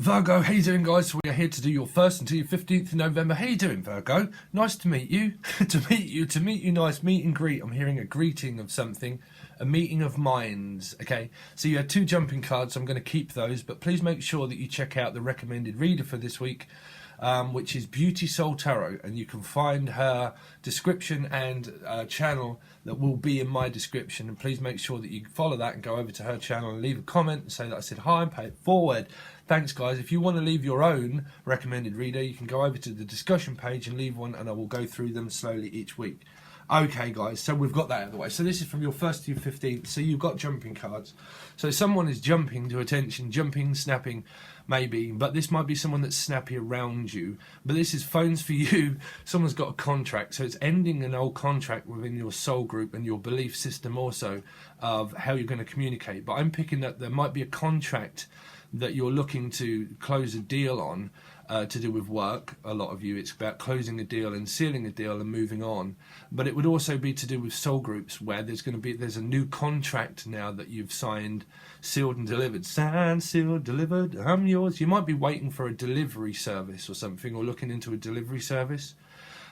Virgo, how you doing, guys? We are here to do your 1st until your 15th of November. How you doing, Virgo? Nice to meet you. to meet you, nice meet and greet. I'm hearing a greeting of something, a meeting of minds. Okay, so you had 2 jumping cards, so I'm going to keep those, but please make sure that you check out the recommended reader for this week, which is Beauty Soul Tarot, and you can find her description and channel that will be in my description. And please make sure that you follow that and go over to her channel and leave a comment and say that I said hi and pay it forward. Thanks, guys. If you want to leave your own recommended reader, you can go over to the discussion page and leave one, and I will go through them slowly each week. Okay, guys, so we've got that out of the way. So this is from your 1st to your 15th. So you've got jumping cards. So someone is jumping to attention, jumping, snapping, maybe, but this might be someone that's snappy around you. But this is phones for you. Someone's got a contract, so it's ending an old contract within your soul group and your belief system also of how you're going to communicate. But I'm picking that there might be a contract that you're looking to close a deal on to do with work. A lot of you, it's about closing a deal and sealing a deal and moving on. But it would also be to do with soul groups, where there's a new contract now that you've signed, sealed and delivered. Signed, sealed, delivered, I'm yours. You might be waiting for a delivery service or something, or looking into a delivery service.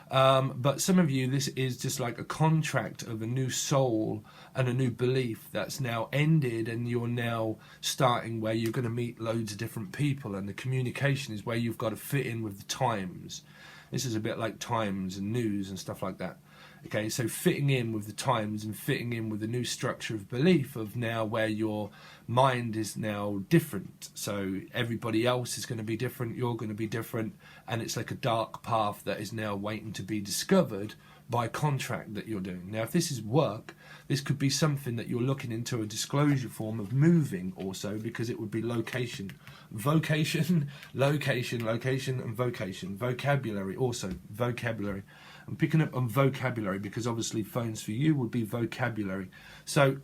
But some of you, this is just like a contract of a new soul and a new belief that's now ended, and you're now starting where you're going to meet loads of different people, and the communication is where you've got to fit in with the times. This is a bit like times and news and stuff like that. Okay, so fitting in with the times and fitting in with the new structure of belief of now where your mind is now different. So everybody else is going to be different, you're going to be different, and it's like a dark path that is now waiting to be discovered by a contract that you're doing. Now, if this is work, this could be something that you're looking into a disclosure form of moving also, because it would be location, vocation, location, and vocation. Vocabulary also, vocabulary. I'm picking up on vocabulary because obviously phones for you would be vocabulary. So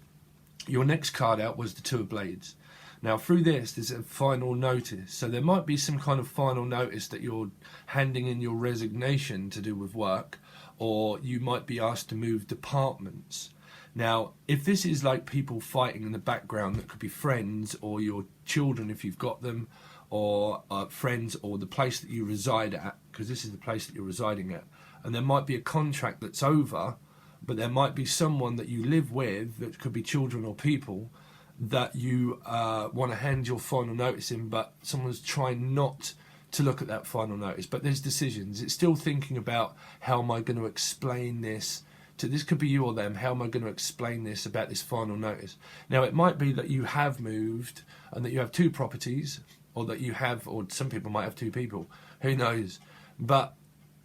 your next card out was the 2 of Blades. Now through this, there's a final notice. So there might be some kind of final notice that you're handing in your resignation to do with work, or you might be asked to move departments. Now, if this is like people fighting in the background, that could be friends or your children if you've got them, or friends, or the place that you reside at, because this is the place that you're residing at. And there might be a contract that's over, but there might be someone that you live with, that could be children or people, that you want to hand your final notice in, but someone's trying not to look at that final notice. But there's decisions. It's still thinking about, how am I going to explain this to, this could be you or them, how am I going to explain this about this final notice? Now, it might be that you have moved and that you have 2 properties, or that you have, or some people might have 2 people, who knows. But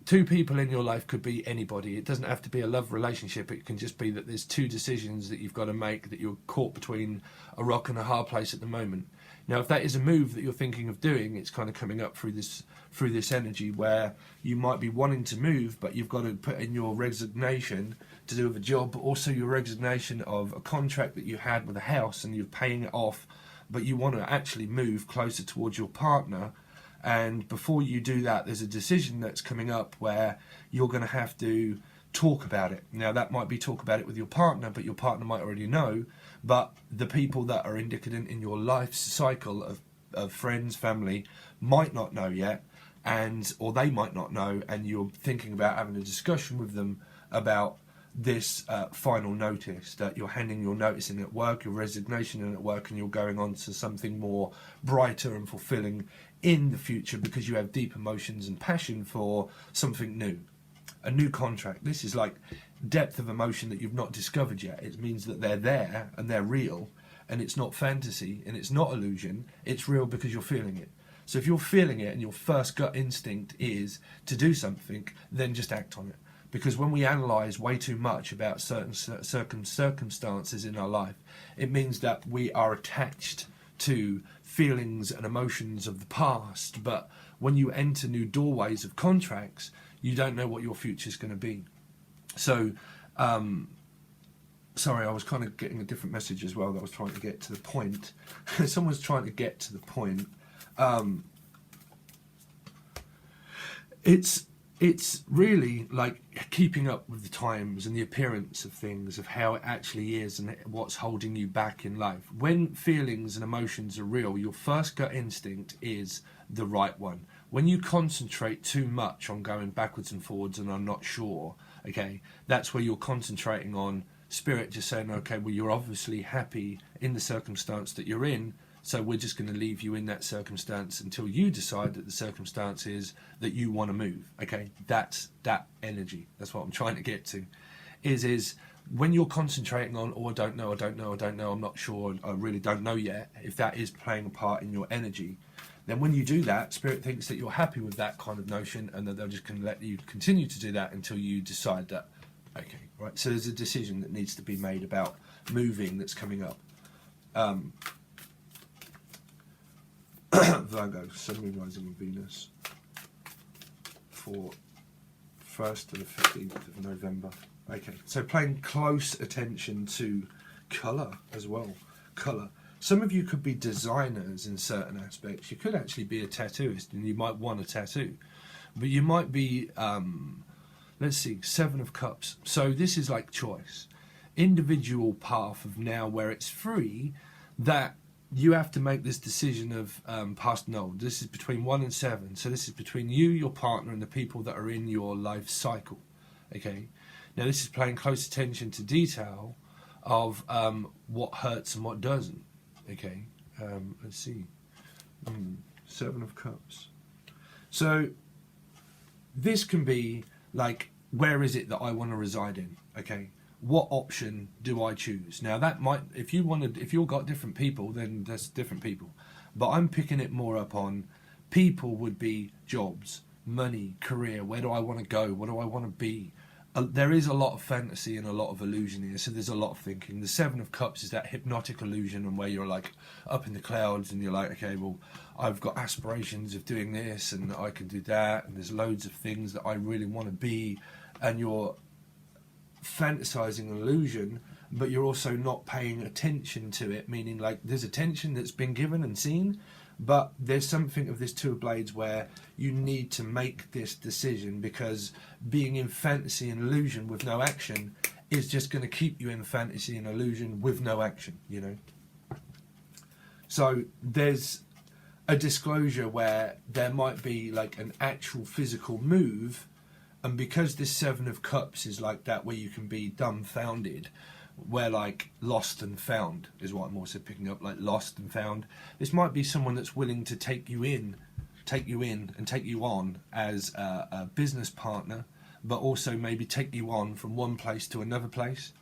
2 people in your life could be anybody. It doesn't have to be a love relationship. It can just be that there's 2 decisions that you've got to make, that you're caught between a rock and a hard place at the moment. Now, if that is a move that you're thinking of doing, it's kind of coming up through this energy where you might be wanting to move, but you've got to put in your resignation to do with a job, but also your resignation of a contract that you had with a house and you're paying it off, but you want to actually move closer towards your partner. And before you do that, there's a decision that's coming up where you're going to have to talk about it. Now, that might be talk about it with your partner, but your partner might already know. But the people that are indicative in your life cycle of friends, family, might not know yet, or they might not know, and you're thinking about having a discussion with them about this final notice, that you're handing your notice in at work, your resignation in at work, and you're going on to something more brighter and fulfilling in the future, because you have deep emotions and passion for something new, a new contract. This is like depth of emotion that you've not discovered yet. It means that they're there and they're real, and it's not fantasy and it's not illusion. It's real because you're feeling it. So if you're feeling it and your first gut instinct is to do something, then just act on it. Because when we analyse way too much about certain circumstances in our life, it means that we are attached to feelings and emotions of the past. But when you enter new doorways of contracts, you don't know what your future is going to be. So, sorry, I was kind of getting a different message as well that I was trying to get to the point. Someone's trying to get to the point. it's really like keeping up with the times and the appearance of things, of how it actually is and what's holding you back in life. When feelings and emotions are real, your first gut instinct is the right one. When you concentrate too much on going backwards and forwards and I'm not sure, okay, that's where you're concentrating on spirit just saying, okay, well, you're obviously happy in the circumstance that you're in, so we're just going to leave you in that circumstance until you decide that the circumstance is that you want to move. Okay, that's that energy. That's what I'm trying to get to. Is when you're concentrating on, oh, I don't know, I'm not sure, I really don't know yet, if that is playing a part in your energy, then when you do that, spirit thinks that you're happy with that kind of notion and that they're just going to let you continue to do that until you decide that, okay, right, so there's a decision that needs to be made about moving that's coming up. Virgo, Sun, Moon, Rising and Venus for 1st to the 15th of November. Okay, so paying close attention to colour as well. Colour. Some of you could be designers in certain aspects. You could actually be a tattooist and you might want a tattoo. But you might be, let's see, 7 of Cups. So this is like choice. Individual path of now where it's free, that you have to make this decision of past and old. This is between 1 and 7. So this is between you, your partner, and the people that are in your life cycle. Okay. Now this is paying close attention to detail of what hurts and what doesn't. Okay. Let's see. 7 of Cups. So this can be like, where is it that I want to reside in? Okay. What option do I choose? Now that might, if you've got different people, then there's different people. But I'm picking it more up on people would be jobs, money, career. Where do I want to go? What do I want to be? There is a lot of fantasy and a lot of illusion here, so there's a lot of thinking. The 7 of Cups is that hypnotic illusion, and where you're like up in the clouds and you're like, okay, well, I've got aspirations of doing this and I can do that, and there's loads of things that I really want to be, and you're fantasizing an illusion, but you're also not paying attention to it, meaning like there's attention that's been given and seen, but there's something of this 2 of Blades where you need to make this decision, because being in fantasy and illusion with no action is just going to keep you in fantasy and illusion with no action, you know. So there's a disclosure where there might be like an actual physical move. And because this 7 of Cups is like that, where you can be dumbfounded, where like lost and found is what I'm also picking up, like lost and found. This might be someone that's willing to take you in and take you on as a business partner, but also maybe take you on from one place to another place.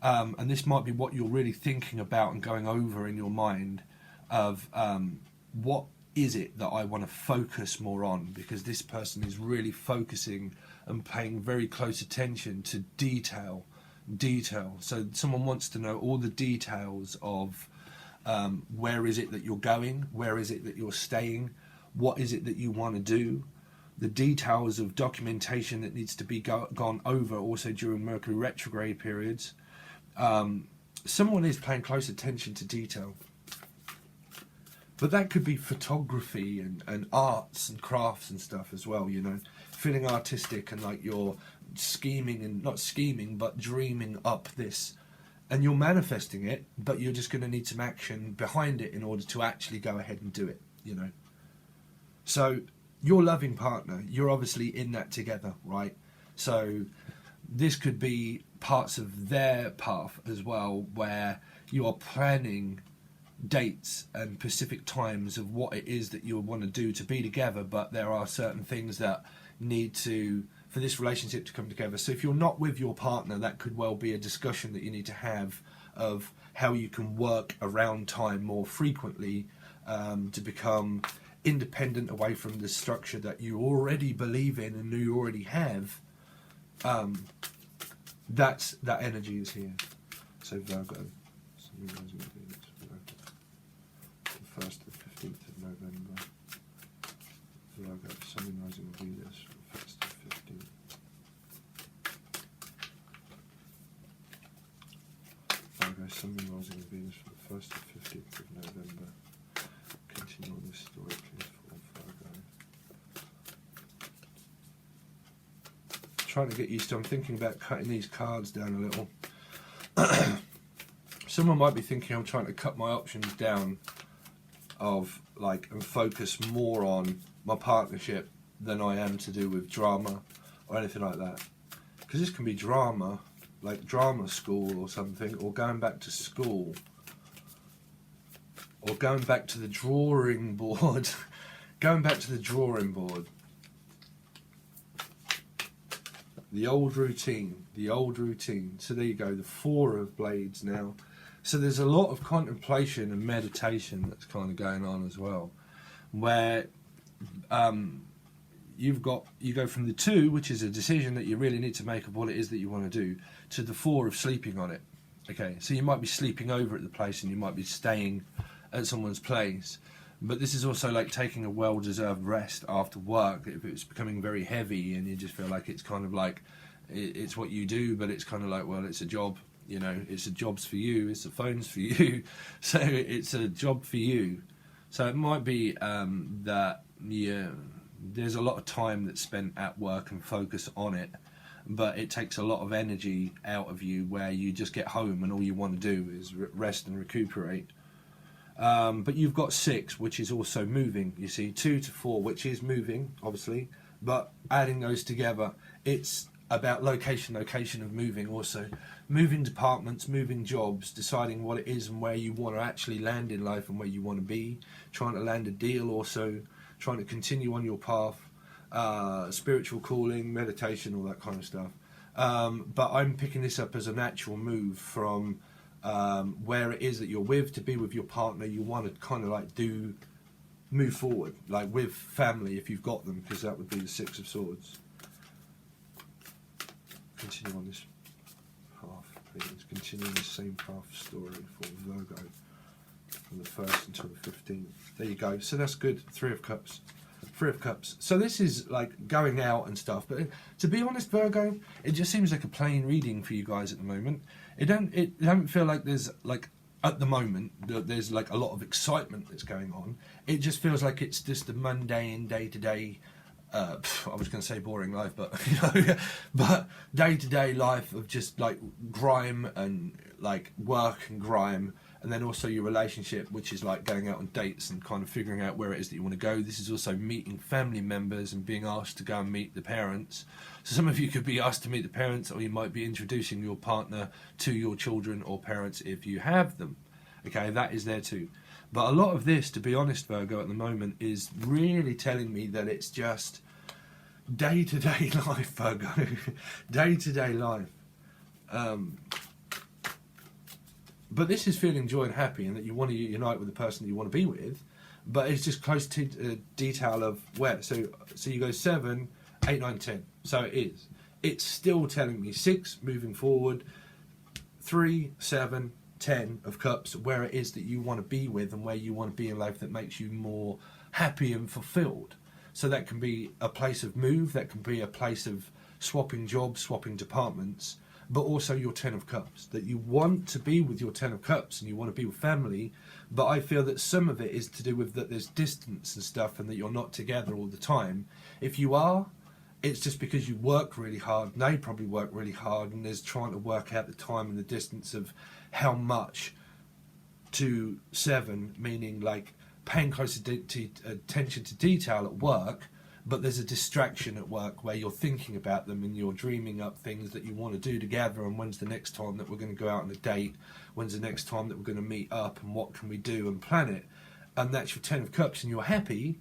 And this might be what you're really thinking about and going over in your mind of what is it that I want to focus more on, because this person is really focusing and paying very close attention to detail. So someone wants to know all the details of where is it that you're going, where is it that you're staying, what is it that you want to do, the details of documentation that needs to be gone over also during Mercury retrograde periods. Someone is paying close attention to detail. But that could be photography and arts and crafts and stuff as well, you know. Feeling artistic and like you're scheming, and not scheming, but dreaming up this. And you're manifesting it, but you're just going to need some action behind it in order to actually go ahead and do it, you know. So your loving partner, you're obviously in that together, right? So this could be parts of their path as well, where you are planning dates and specific times of what it is that you want to do to be together, but there are certain things that need to, for this relationship to come together. So if you're not with your partner, that could well be a discussion that you need to have of how you can work around time more frequently to become independent away from the structure that you already believe in and you already have. That energy is here. So Virgo, 1st to the 15th of November. Virgo, Sun, Moon, Rising and Venus, 1st to 15th. Virgo, Sun, Moon, Rising and Venus, from the 1st to 15th of November. Continue on this story, please, for Virgo. trying to get used to. I'm thinking about cutting these cards down a little. Someone might be thinking I'm trying to cut my options down of like and focus more on my partnership than I am to do with drama or anything like that. Because this can be drama, like drama school or something, or going back to school, or going back to the drawing board. Going back to the drawing board. The old routine, the old routine. So there you go, the Four of Blades now. So there's a lot of contemplation and meditation that's kind of going on as well, where you go from the Two, which is a decision that you really need to make of what it is that you want to do, to the Four of sleeping on it. Okay, so you might be sleeping over at the place and you might be staying at someone's place. But this is also like taking a well-deserved rest after work. If it's becoming very heavy and you just feel like it's kind of like, it's what you do, but it's kind of like, well, it's a job, you know, it's a job's for you, it's a phone's for you, so it's a job for you. So it might be that, yeah, there's a lot of time that's spent at work and focus on it, but it takes a lot of energy out of you where you just get home and all you want to do is rest and recuperate. But you've got 6, which is also moving, you see, 2 to 4, which is moving, obviously, but adding those together, it's about location of moving also. Moving departments, moving jobs, deciding what it is and where you want to actually land in life and where you want to be, trying to land a deal also, trying to continue on your path, spiritual calling, meditation, all that kind of stuff. But I'm picking this up as an actual move from where it is that you're with, to be with your partner. You want to kind of like move forward, like with family if you've got them, because that would be the 6 of Swords. Continue on this path, please. Continue the same path story for Virgo from the 1st until the 15th. There you go. So that's good. 3 of Cups. 3 of Cups. So this is like going out and stuff, but to be honest, Virgo, it just seems like a plain reading for you guys at the moment. It don't feel like there's like at the moment there's like a lot of excitement that's going on. It just feels like it's just a mundane day-to-day, I was going to say boring life, but you know, but day-to-day life of just like grime and like work and grime, and then also your relationship, which is like going out on dates and kind of figuring out where it is that you want to go. This is also meeting family members and being asked to go and meet the parents. So some of you could be asked to meet the parents, or you might be introducing your partner to your children or parents if you have them. Okay, that is there too. But a lot of this, to be honest, Virgo, at the moment is really telling me that it's just day-to-day life, Virgo. Day-to-day life. But this is feeling joy and happy, and that you want to unite with the person that you want to be with, but it's just close to detail of where. So you go 7, 8, 9, 10. So it is. It's still telling me 6 moving forward, 3, 7, 10 of Cups, where it is that you want to be with and where you want to be in life that makes you more happy and fulfilled. So that can be a place of move, that can be a place of swapping jobs, swapping departments, but also your 10 of Cups, that you want to be with your 10 of Cups and you want to be with family, but I feel that some of it is to do with that there's distance and stuff and that you're not together all the time. If you are, it's just because you work really hard, and they probably work really hard, and there's trying to work out the time and the distance of how much to 7, meaning like paying close attention to detail at work, but there's a distraction at work where you're thinking about them and you're dreaming up things that you want to do together, and when's the next time that we're going to go out on a date, when's the next time that we're going to meet up, and what can we do and plan it. And that's your 10 of Cups, and you're happy,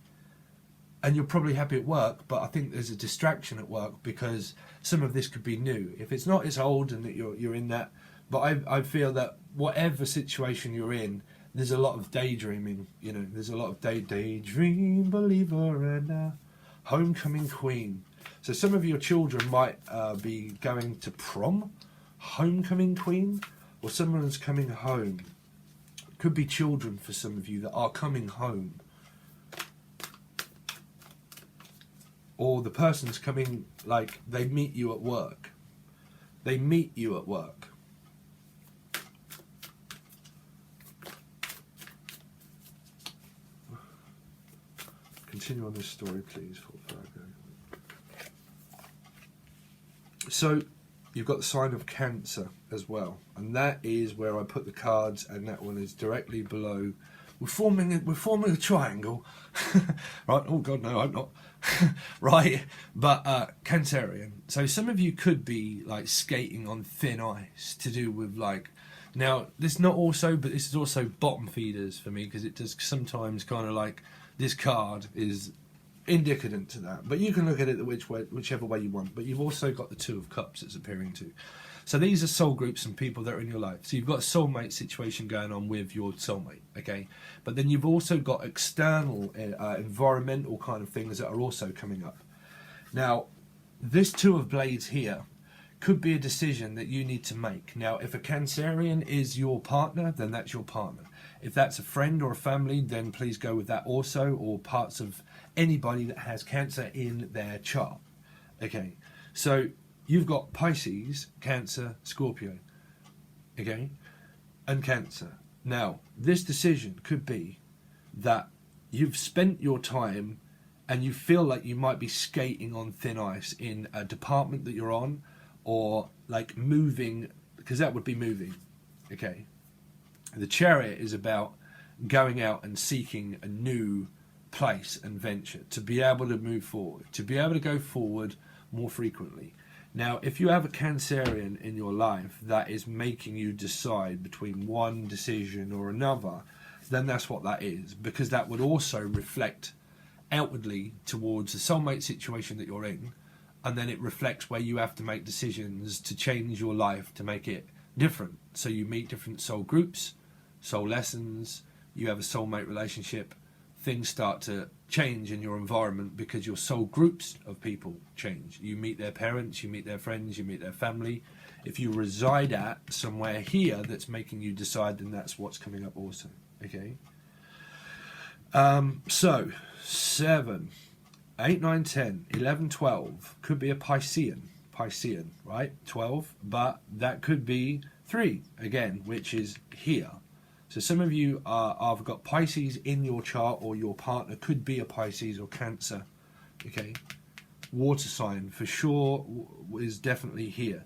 and you're probably happy at work, but I think there's a distraction at work because some of this could be new. If it's not, it's old, and that you're in that. But I feel that whatever situation you're in, there's a lot of daydreaming, you know, there's a lot of daydream believer and a homecoming queen. So some of your children might be going to prom, homecoming queen, or someone's coming home. Could be children for some of you that are coming home. Or the person's coming, like, they meet you at work. They meet you at work. Continue on this story, please, for Virgo. So you've got the sign of Cancer as well, and that is where I put the cards, and that one is directly below. We're forming a triangle, right? Oh God, no, I'm not. Right, but Cancerian. So some of you could be like skating on thin ice to do with like. Now this not also, but this is also bottom feeders for me, because it does sometimes kind of like this card is indicative to that. But you can look at it whichever way you want. But you've also got the Two of Cups it's appearing to. So these are soul groups and people that are in your life. So you've got a soulmate situation going on with your soulmate, okay? But then you've also got external, environmental kind of things that are also coming up. Now, this Two of Blades here could be a decision that you need to make. Now, if a Cancerian is your partner, then that's your partner. If that's a friend or a family, then please go with that also, or parts of anybody that has Cancer in their chart, okay? So you've got Pisces, Cancer, Scorpio, okay, and Cancer. Now, this decision could be that you've spent your time and you feel like you might be skating on thin ice in a department that you're on, or like moving, because that would be moving, okay. The Chariot is about going out and seeking a new place and venture, to be able to move forward, to be able to go forward more frequently. Now, if you have a Cancerian in your life that is making you decide between one decision or another, then that's what that is, because that would also reflect outwardly towards the soulmate situation that you're in, and then it reflects where you have to make decisions to change your life to make it different. So you meet different soul groups, soul lessons, you have a soulmate relationship, things start to change in your environment because your soul groups of people change. You meet their parents, you meet their friends, you meet their family. If you reside at somewhere here that's making you decide, then that's what's coming up also, okay? So 7, 8, 9, 10, 11, 12 could be a Piscean, right? 12, but that could be 3 again, which is here. So some of you have got Pisces in your chart, or your partner could be a Pisces or Cancer, okay? Water sign for sure is definitely here.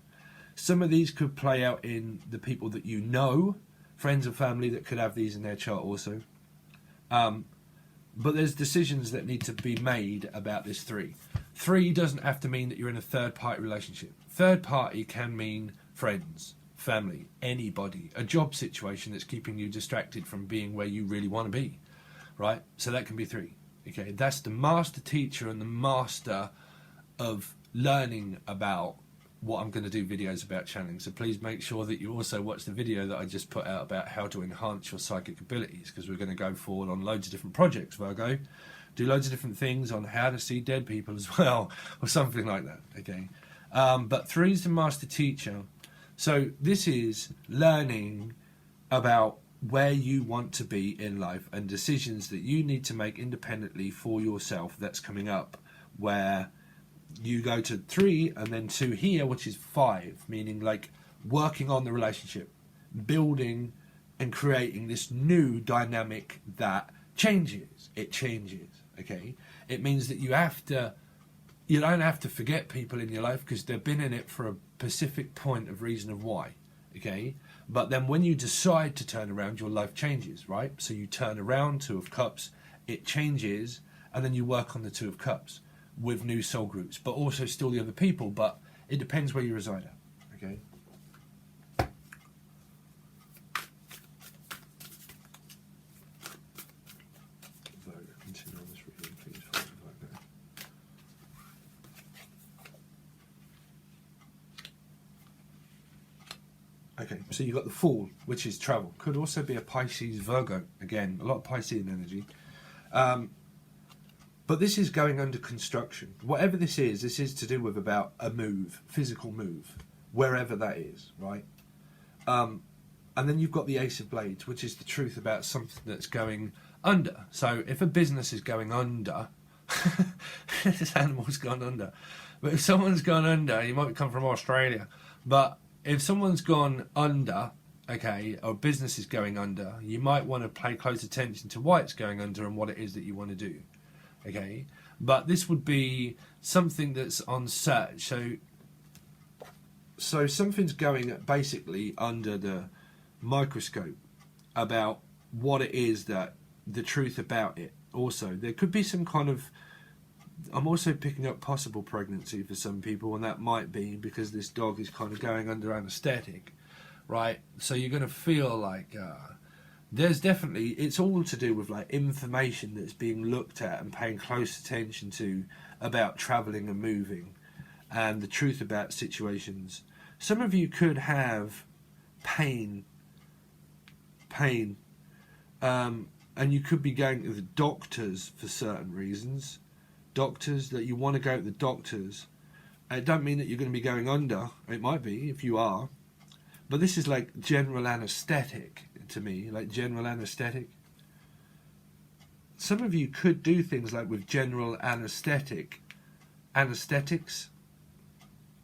Some of these could play out in the people that you know, friends and family that could have these in their chart also. But there's decisions that need to be made about this 3. 3 doesn't have to mean that you're in a third-party relationship. Third party can mean friends, family, anybody, a job situation that's keeping you distracted from being where you really want to be, right? So that can be 3, okay? That's the master teacher and the master of learning about what I'm going to do videos about channeling. So please make sure that you also watch the video that I just put out about how to enhance your psychic abilities, because we're going to go forward on loads of different projects, Virgo. Do loads of different things on how to see dead people as well, or something like that, okay? But 3 is the master teacher. So this is learning about where you want to be in life and decisions that you need to make independently for yourself that's coming up, where you go to 3 and then 2 here, which is 5, meaning like working on the relationship, building and creating this new dynamic that changes. It changes, okay? It means that you don't have to forget people in your life, because they've been in it for a specific point of reason of why, okay? But then when you decide to turn around, your life changes, right? So you turn around, 2 of Cups, it changes, and then you work on the 2 of Cups with new soul groups, but also still the other people, but it depends where you reside at, okay? Okay, so you've got the Fool, which is travel. Could also be a Pisces, Virgo. Again, a lot of Piscean energy. But this is going under construction. Whatever this is to do with about a move, physical move, wherever that is, right? And then you've got the Ace of Blades, which is the truth about something that's going under. So if a business is going under, this animal's gone under. But if someone's gone under, you might come from Australia, but if someone's gone under, okay, or business is going under, you might want to pay close attention to why it's going under and what it is that you want to do. Okay, but this would be something that's on search. So So something's going basically under the microscope about what it is, that the truth about it. Also, there could be some kind of, I'm also picking up possible pregnancy for some people, and that might be because this dog is kind of going under anaesthetic, right? So you're going to feel like there's definitely, it's all to do with like information that's being looked at and paying close attention to about travelling and moving, and the truth about situations. Some of you could have pain, and you could be going to the doctors for certain reasons. Doctors, that you want to go to the doctors. It don't mean that you're going to be going under. It might be, if you are. But this is like general anaesthetic to me, like general anaesthetic. Some of you could do things like with general anesthetics,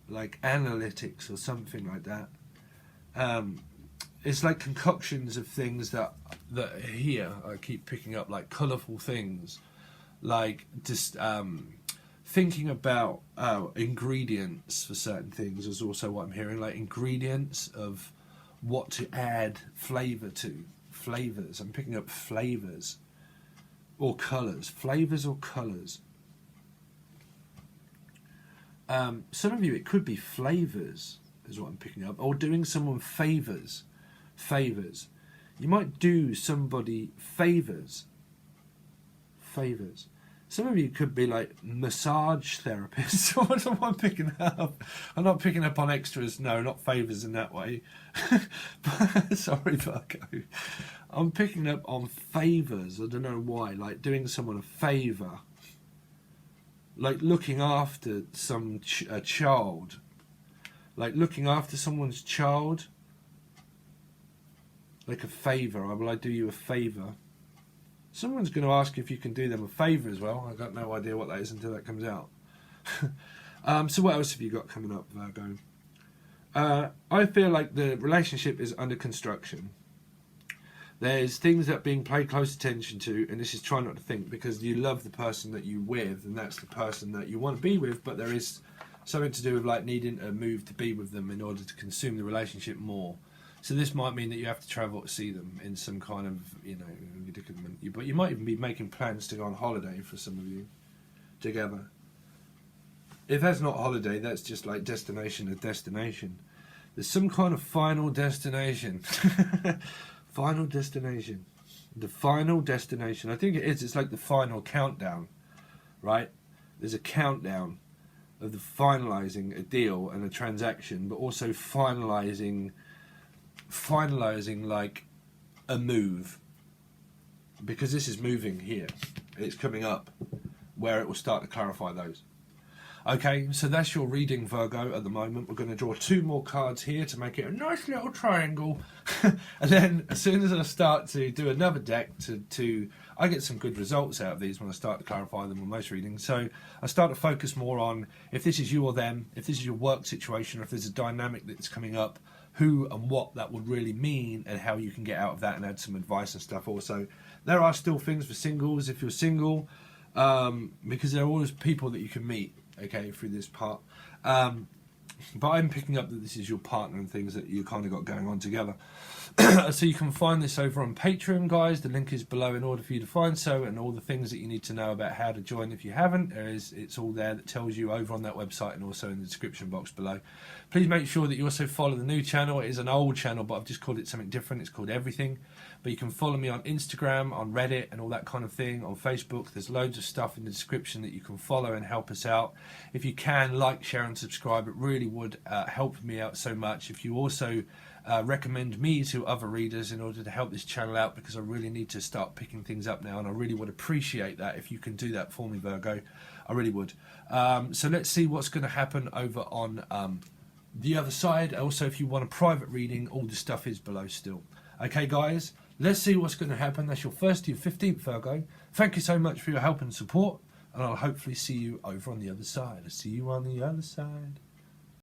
like analytics or something like that. It's like concoctions of things that here I keep picking up, like colourful things, like just thinking about ingredients for certain things is also what I'm hearing, like ingredients of what to add flavour to, flavours. I'm picking up flavours or colours, flavours or colours. Some of you, it could be flavours is what I'm picking up, or doing someone favours. You might do somebody favours. Some of you could be like massage therapists. What am I picking up? I'm not picking up on extras. No, not favours in that way. Sorry, Virgo. I'm picking up on favours. I don't know why. Like doing someone a favour. Like looking after a child. Like looking after someone's child. Like a favour. Will I do you a favour? Someone's going to ask if you can do them a favour as well. I've got no idea what that is until that comes out. So what else have you got coming up, Virgo? I feel like the relationship is under construction. There's things that are being paid close attention to, and this is try not to think, because you love the person that you're with, and that's the person that you want to be with, but there is something to do with like needing to move to be with them in order to consume the relationship more. So this might mean that you have to travel to see them in some kind of, predicament. But you might even be making plans to go on holiday for some of you together. If that's not holiday, that's just like destination to destination. There's some kind of final destination. Final destination. The final destination. I think it is. It's like the final countdown, right? There's a countdown of the finalising a deal and a transaction, but also finalising like a move, because this is moving here, it's coming up where it will start to clarify those. Okay, so that's your reading, Virgo. At the moment we're going to draw 2 more cards here to make it a nice little triangle and then as soon as I start to do another deck I get some good results out of these when I start to clarify them on most readings. So I start to focus more on if this is you or them, if this is your work situation, or if there's a dynamic that's coming up, who and what that would really mean and how you can get out of that, and add some advice and stuff. Also, there are still things for singles if you're single, because there are always people that you can meet, okay, through this part. But I'm picking up that this is your partner and things that you kind of got going on together. So you can find this over on Patron, guys. The link is below in order for you to find so, and all the things that you need to know about how to join if you haven't. It's all there that tells you over on that website and also in the description box below. Please make sure that you also follow the new channel. It is an old channel, but I've just called it something different. It's called Everything. But you can follow me on Instagram, on Reddit, and all that kind of thing. On Facebook, there's loads of stuff in the description that you can follow and help us out. If you can, like, share, and subscribe. It really would help me out so much. If you also recommend me to other readers in order to help this channel out, because I really need to start picking things up now, and I really would appreciate that if you can do that for me, Virgo. I really would. So let's see what's going to happen over on the other side. Also, if you want a private reading, all the stuff is below still. Okay, guys, let's see what's going to happen. That's your 1st to your 15th, Virgo. Thank you so much for your help and support, and I'll hopefully see you over on the other side. I'll see you on the other side.